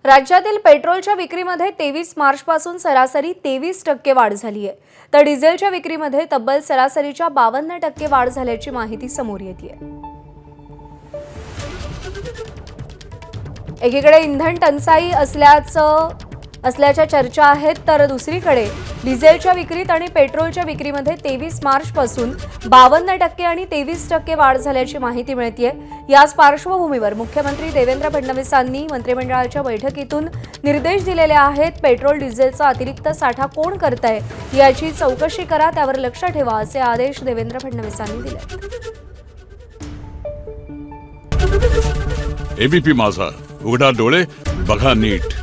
राज्यातील पेट्रोलच्या विक्रीमध्ये 23 मार्चपासून सरासरी 23% वाढ झाली आहे, तर डिझेलच्या विक्रीमध्ये तब्बल सरासरीच्या 52% वाढ झाल्याची माहिती समोर येते. एकीकडे इंधन टंचाई असल्याच्या चर्चा आहेत, तर दुसरीकडे डिझेलच्या विक्रीत आणि पेट्रोलच्या विक्रीमध्ये 23 मार्चपासून 52% आणि 23% वाढ झाल्याची माहिती मिळते. याच पार्श्वभूमीवर मुख्यमंत्री देवेंद्र फडणवीसांनी मंत्रिमंडळाच्या बैठकीतून निर्देश दिलेले आहेत. पेट्रोल डिझेलचा अतिरिक्त साठा कोण करतंय याची चौकशी करा, त्यावर लक्ष ठेवा, असे आदेश देवेंद्र फडणवीसांनी दिले. एबीपी माझा, उघडा डोळे बघा नीट.